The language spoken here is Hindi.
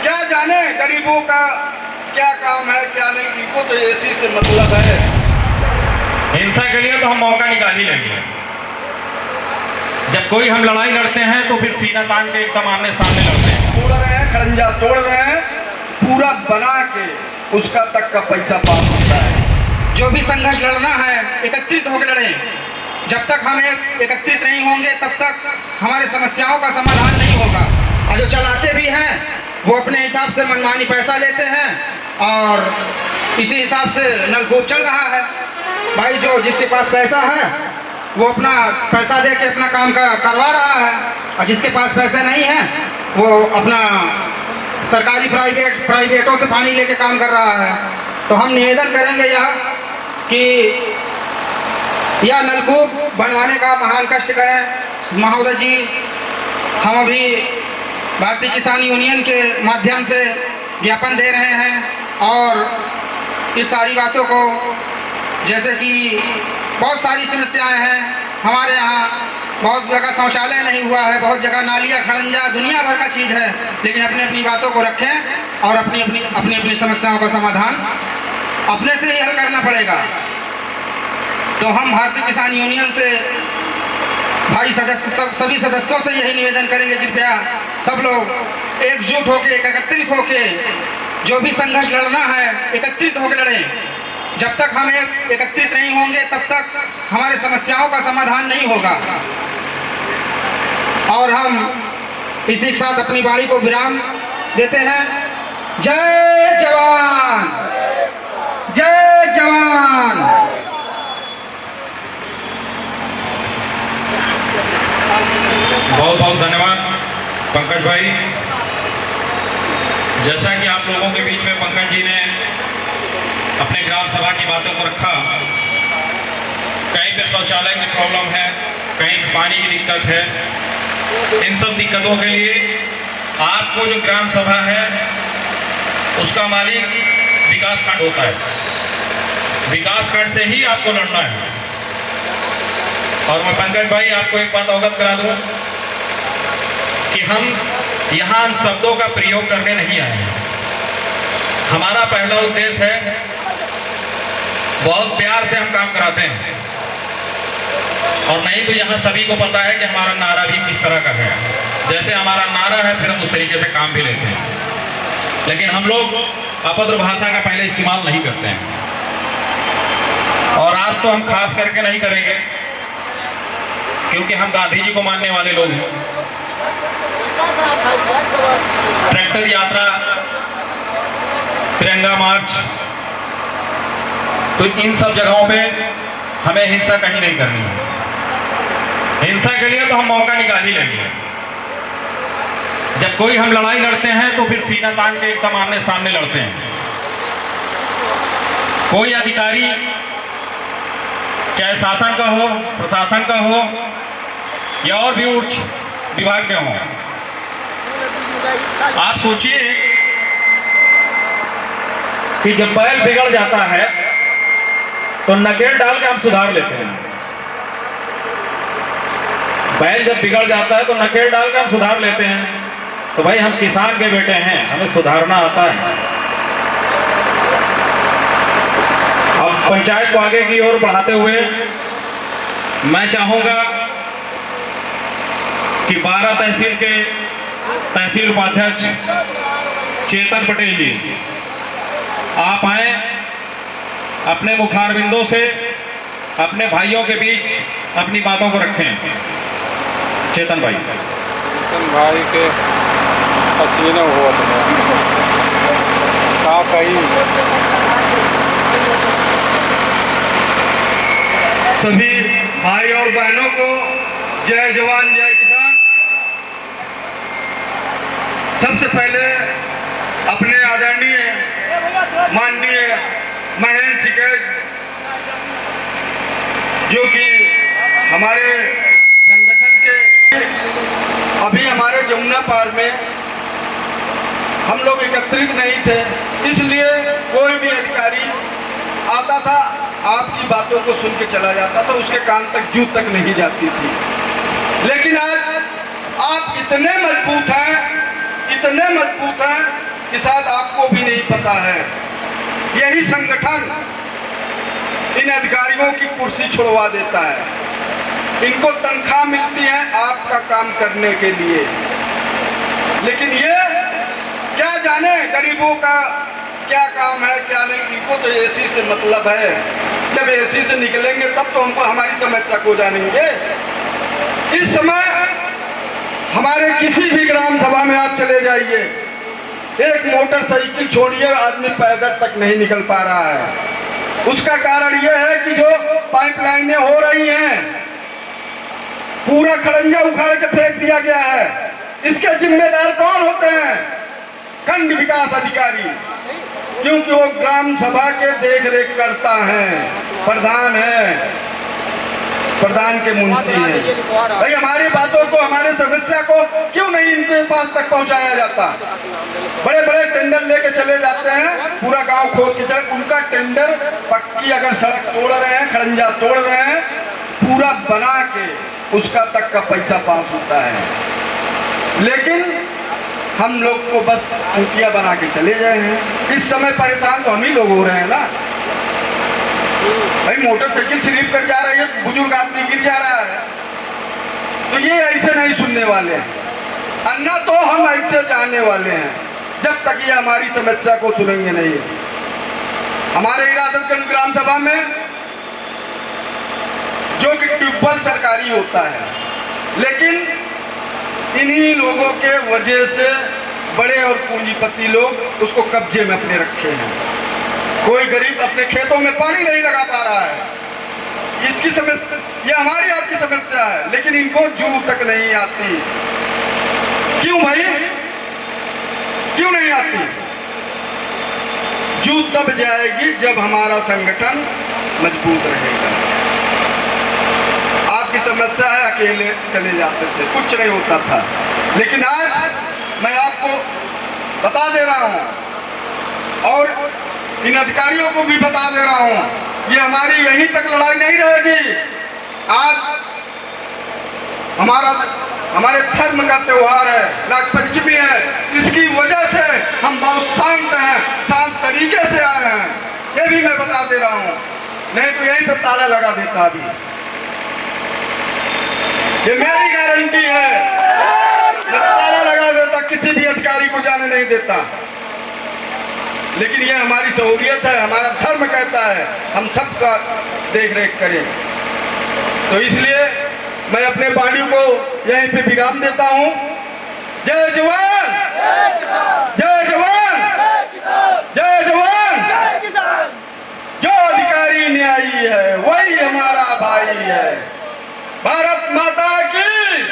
क्या जाने गरीबों का क्या काम है क्या नहीं, इनको तो इसी से मतलब है। हिंसा के लिए तो हम मौका निकाल ही लेंगे। जब कोई हम लड़ाई लड़ते हैं तो फिर सीना तान के एकदम आमने सामने लड़ते हैं। तोड़ रहे हैं, खड़ंजा तोड़ रहे हैं, पूरा बना के उसका तक का पैसा पास होता है। जो भी संघर्ष लड़ना है एकत्रित होकर लड़ें। जब तक हम एकत्रित नहीं होंगे तब तक हमारी समस्याओं का समाधान नहीं होगा। और जो चलाते भी हैं वो अपने हिसाब से मनमानी पैसा लेते हैं और इसी हिसाब से नलकूप चल रहा है। भाई जो जिसके पास पैसा है वो अपना पैसा दे के अपना काम करवा रहा है, और जिसके पास पैसे नहीं है वो अपना सरकारी प्राइवेटों से पानी लेके काम कर रहा है। तो हम निवेदन करेंगे यह कि यह नलकूप बनवाने का महान कष्ट करें महोदय जी। हम अभी भारतीय किसान यूनियन के माध्यम से ज्ञापन दे रहे हैं और इस सारी बातों को, जैसे कि बहुत सारी समस्याएं हैं हमारे यहाँ, बहुत जगह शौचालय नहीं हुआ है, बहुत जगह नालियाँ खड़ंजा दुनिया भर का चीज़ है, लेकिन अपनी अपनी बातों को रखें और अपनी अपनी समस्याओं का समाधान अपने से ही हल करना पड़ेगा। तो हम भारतीय किसान यूनियन से भाई सभी सदस्यों से यही निवेदन करेंगे, कृपया सब लोग एकजुट होकर एकत्रित होकर जो भी संघर्ष लड़ना है एकत्रित होकर लड़ें। जब तक हम एकत्रित नहीं होंगे तब तक हमारी समस्याओं का समाधान नहीं होगा। और हम इसी के साथ अपनी वाणी को विराम देते हैं। जय जवान, जय जवान। बहुत बहुत धन्यवाद पंकज भाई। जैसा कि आप लोगों के बीच में पंकज जी ने अपने ग्राम सभा की बातों को रखा, कहीं पे शौचालय की प्रॉब्लम है, कहीं पे पानी की दिक्कत है, इन सब दिक्कतों के लिए आपको जो ग्राम सभा है उसका मालिक विकास खंड होता है। विकास खंड से ही आपको लड़ना है। और मैं पंकज भाई आपको एक बात अवगत करा दूं कि हम यहाँ शब्दों का प्रयोग करने नहीं आए हैं। हमारा पहला उद्देश्य है, बहुत प्यार से हम काम कराते हैं। और नहीं तो यहाँ सभी को पता है कि हमारा नारा भी किस तरह का है। जैसे हमारा नारा है फिर हम उस तरीके से काम भी लेते हैं। लेकिन हम लोग अपद्र भाषा का पहले इस्तेमाल नहीं करते हैं, और आज तो हम खास करके नहीं करेंगे क्योंकि हम गांधी जी को मानने वाले लोग हैं। ट्रैक्टर यात्रा, तिरंगा मार्च, तो इन सब जगहों पे हमें हिंसा कहीं नहीं करनी है। हिंसा के लिए तो हम मौका निकाल ही लेंगे। जब कोई हम लड़ाई लड़ते हैं तो फिर सीना तान के एकदम आमने सामने लड़ते हैं। कोई अधिकारी, चाहे शासन का हो, प्रशासन का हो या और भी उच्च विभाग के हों, आप सोचिए कि जब बैल बिगड़ जाता है तो नकेल डाल के हम सुधार लेते हैं। बैल जब बिगड़ जाता है तो नकेल डाल के हम सुधार लेते हैं। तो भाई हम किसान के बेटे हैं, हमें सुधारना आता है। अब पंचायत को आगे की ओर बढ़ाते हुए मैं चाहूंगा कि 12 तहसील के तहसील उपाध्यक्ष चेतन पटेल जी आप आए, अपने मुखारबिंदों से अपने भाइयों के बीच अपनी बातों को रखें। चेतन भाई के पसीने हुआ था कहीं। सभी भाई और बहनों को जय जवान जय किसान। सबसे पहले अपने आदरणीय माननीय महेंद्र सिंह, जो कि हमारे संगठन के अभी हमारे जमुना पार में हम लोग एकत्रित नहीं थे, इसलिए कोई भी अधिकारी आता था आपकी बातों को सुन के चला जाता था, उसके कान तक जू तक नहीं जाती थी। लेकिन आज आप इतने मजबूत हैं कि शायद आपको भी नहीं पता है। यही संगठन इन अधिकारियों की कुर्सी छुड़वा देता है। इनको तनख्वाह मिलती है आपका काम करने के लिए, लेकिन ये क्या जाने गरीबों का क्या काम है क्या नहीं। इनको तो एसी से मतलब है। जब एसी से निकलेंगे तब तो हमको हमारी समस्या को जानेंगे। इस समय हमारे किसी भी ग्राम सभा में आप चले जाइए, एक मोटरसाइकिल छोड़िए आदमी पैदल तक नहीं निकल पा रहा है। उसका कारण यह है कि जो पाइपलाइनें हो रही हैं, पूरा खड़ंजा उखाड़ के फेंक दिया गया है। इसके जिम्मेदार कौन होते हैं? खंड विकास अधिकारी, क्योंकि वो ग्राम सभा के देख रेख करता है, प्रधान है, प्रधान के मुंशी है। भाई हमारी बातों को, हमारे समस्या को क्यों नहीं इनके पास तक पहुंचाया जाता? बड़े बड़े टेंडर लेके चले जाते हैं, पूरा गांव खोद के चले। उनका टेंडर पक्की अगर सड़क तोड़ रहे हैं, खड़ंजा तोड़ रहे हैं, पूरा बना के उसका तक का पैसा पास होता है। लेकिन हम लोग को बस ऊँटियाँ बना के चले गए हैं। इस समय परेशान तो हम ही लोग हो रहे हैं ना। भाई मोटरसाइकिल स्लिप कर जा रही है, बुजुर्ग आदमी गिर जा रहा है, तो ये ऐसे नहीं सुनने वाले हैं। अन्ना तो हम ऐसे जाने वाले हैं जब तक ये हमारी समस्या को सुनेंगे नहीं। हमारे इरादतगंज ग्राम सभा में जो कि ट्यूबवेल सरकारी होता है, लेकिन इन्हीं लोगों के वजह से बड़े और पूंजीपति लोग उसको कब्जे में अपने रखे हैं। कोई गरीब अपने खेतों में पानी नहीं लगा पा रहा है। इसकी समस्या, ये हमारी आपकी समस्या है, लेकिन इनको जू तक नहीं आती। क्यों भाई, क्यों नहीं आती? जू तब जाएगी जब हमारा संगठन मजबूत रहेगा। आपकी समस्या है, अकेले चले जाते थे, कुछ नहीं होता था, लेकिन आज मैं आपको बता दे रहा हूं और इन अधिकारियों को भी बता दे रहा हूं, ये हमारी यहीं तक लड़ाई नहीं रहेगी। आज हमारे धर्म का त्योहार है, नागपंचमी है, इसकी वजह से हम बहुत शांत हैं, शांत तरीके से आए हैं, ये भी मैं बता दे रहा हूं। नहीं तो यहीं पर ताला लगा देता अभी। ये मेरी गारंटी है, मैं ताला लगा देता, किसी भी अधिकारी को जाने नहीं देता। लेकिन ये हमारी सहूलियत है, हमारा धर्म कहता है हम सबका देख रेख करें। तो इसलिए मैं अपने वाणी को यहीं पे विराम देता हूँ। जय जवान, जय जवान, जय जवान। जो अधिकारी न्यायी है वही हमारा भाई है। भारत माता की